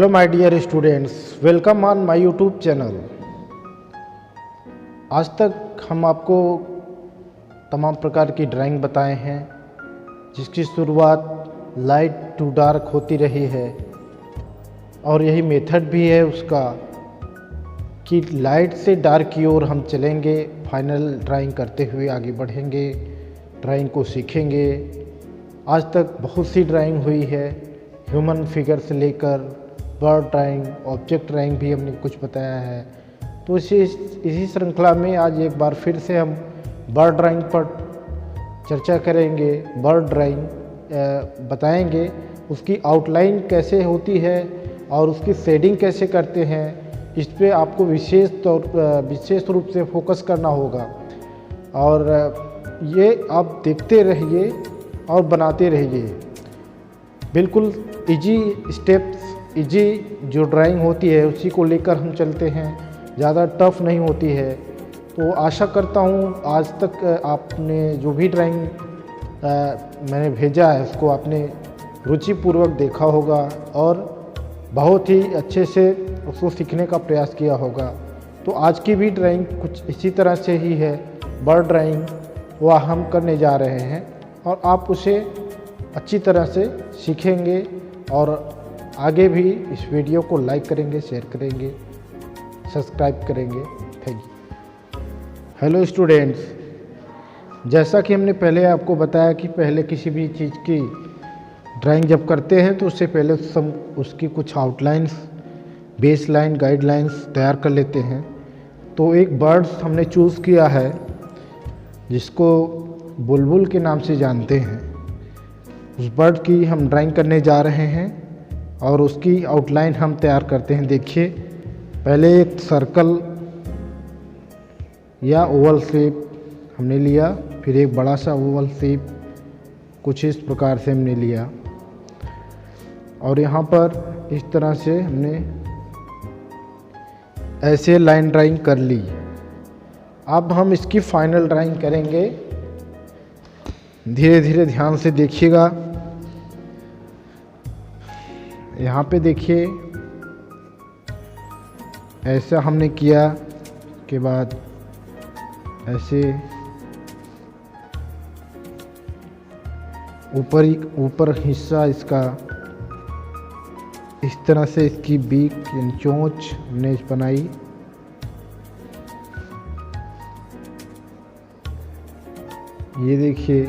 Hello my dear students, welcome on my YouTube channel. आज तक हम आपको तमाम प्रकार की ड्राइंग बताए हैं जिसकी शुरुआत लाइट टू डार्क होती रही है और यही मेथड भी है उसका कि लाइट से डार्क की ओर हम चलेंगे, फाइनल ड्राइंग करते हुए आगे बढ़ेंगे, ड्राइंग को सीखेंगे। आज तक बहुत सी ड्राइंग हुई है, ह्यूमन फिगर से लेकर बर्ड ड्राइंग, ऑब्जेक्ट ड्राइंग भी हमने कुछ बताया है। तो इसी श्रृंखला में आज एक बार फिर से हम बर्ड ड्राइंग पर चर्चा करेंगे। बर्ड ड्राइंग बताएंगे उसकी आउटलाइन कैसे होती है और उसकी शेडिंग कैसे करते हैं। इस पे आपको विशेष रूप से फोकस करना होगा और ये आप देखते रहिए और बनाते रहिए। बिल्कुल इजी स्टेप्स, इजी जो ड्राइंग होती है उसी को लेकर हम चलते हैं, ज़्यादा टफ नहीं होती है। तो आशा करता हूँ आज तक आपने जो भी ड्राइंग मैंने भेजा है उसको आपने रुचिपूर्वक देखा होगा और बहुत ही अच्छे से उसको सीखने का प्रयास किया होगा। तो आज की भी ड्राइंग कुछ इसी तरह से ही है, बर्ड ड्राइंग वह हम करने जा रहे हैं और आप उसे अच्छी तरह से सीखेंगे और आगे भी इस वीडियो को लाइक करेंगे, शेयर करेंगे, सब्सक्राइब करेंगे। Thank you. हेलो स्टूडेंट्स, जैसा कि हमने पहले आपको बताया कि पहले किसी भी चीज़ की ड्राइंग जब करते हैं तो उससे पहले उसकी कुछ आउटलाइंस, बेस लाइन, गाइडलाइंस तैयार कर लेते हैं। तो एक बर्ड्स हमने चूज़ किया है जिसको बुलबुल के नाम से जानते हैं। उस बर्ड की हम ड्राइंग करने जा रहे हैं और उसकी आउटलाइन हम तैयार करते हैं। देखिए, पहले एक सर्कल या ओवल शेप हमने लिया, फिर एक बड़ा सा ओवल शेप कुछ इस प्रकार से हमने लिया और यहाँ पर इस तरह से हमने ऐसे लाइन ड्राइंग कर ली। अब हम इसकी फाइनल ड्राइंग करेंगे। धीरे धीरे ध्यान से देखिएगा। यहाँ पे देखिए, ऐसा हमने किया के बाद ऐसे ऊपर हिस्सा इसका इस तरह से इसकी बीक यानी चोंच हमने बनाई। ये देखिए,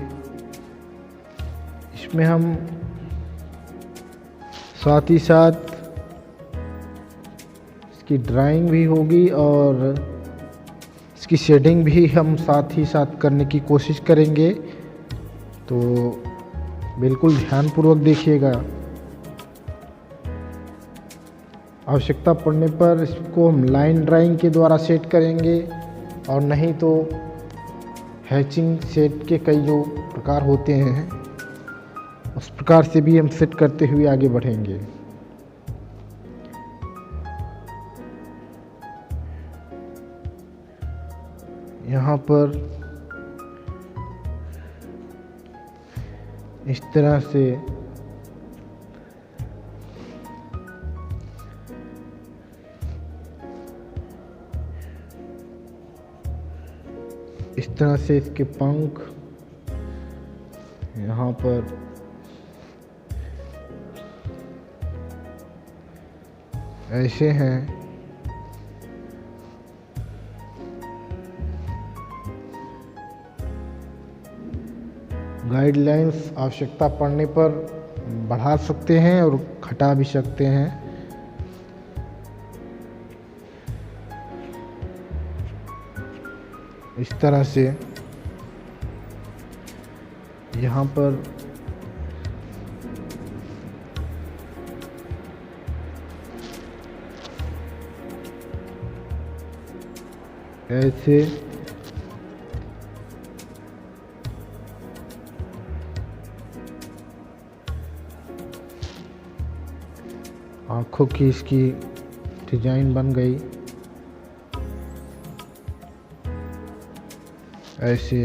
इसमें हम साथ ही साथ इसकी ड्राइंग भी होगी और इसकी शेडिंग भी हम साथ ही साथ करने की कोशिश करेंगे। तो बिल्कुल ध्यानपूर्वक देखिएगा। आवश्यकता पड़ने पर इसको हम लाइन ड्राइंग के द्वारा सेट करेंगे और नहीं तो हैचिंग सेट के कई जो प्रकार होते हैं उस प्रकार से भी हम सेट करते हुए आगे बढ़ेंगे। यहाँ पर इस तरह से इसके पंख यहाँ पर ऐसे हैं। गाइडलाइंस आवश्यकता पड़ने पर बढ़ा सकते हैं और घटा भी सकते हैं। इस तरह से यहाँ पर ऐसे आँखों की इसकी डिजाइन बन गई। ऐसे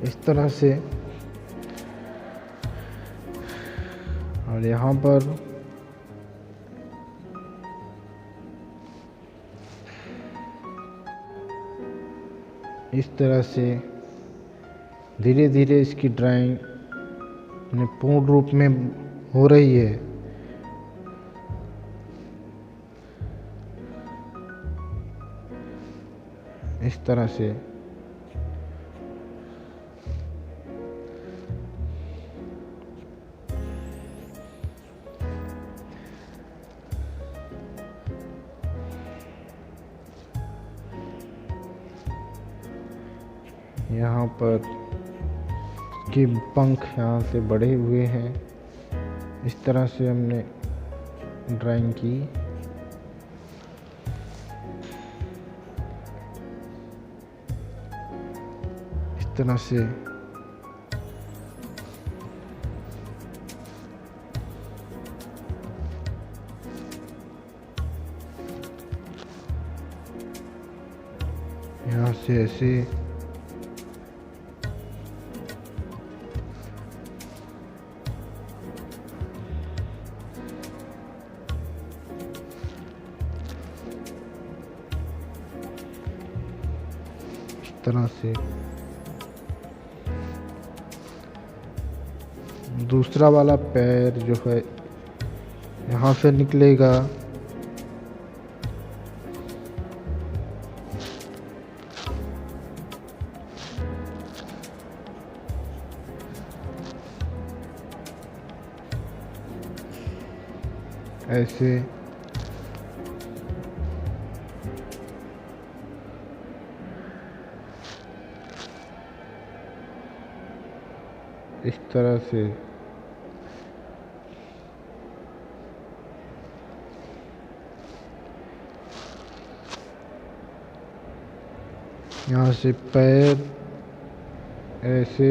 इस तरह से। और यहाँ पर इस तरह से धीरे धीरे इसकी ड्राइंग पूर्ण रूप में हो रही है। इस तरह से यहाँ पर के पंख यहाँ से बढ़े हुए हैं। इस तरह से हमने ड्राइंग की। इस तरह से यहाँ से ऐसे तरह से दूसरा वाला पैर जो है यहाँ से निकलेगा। ऐसे इस तरह से यहाँ से पैर ऐसे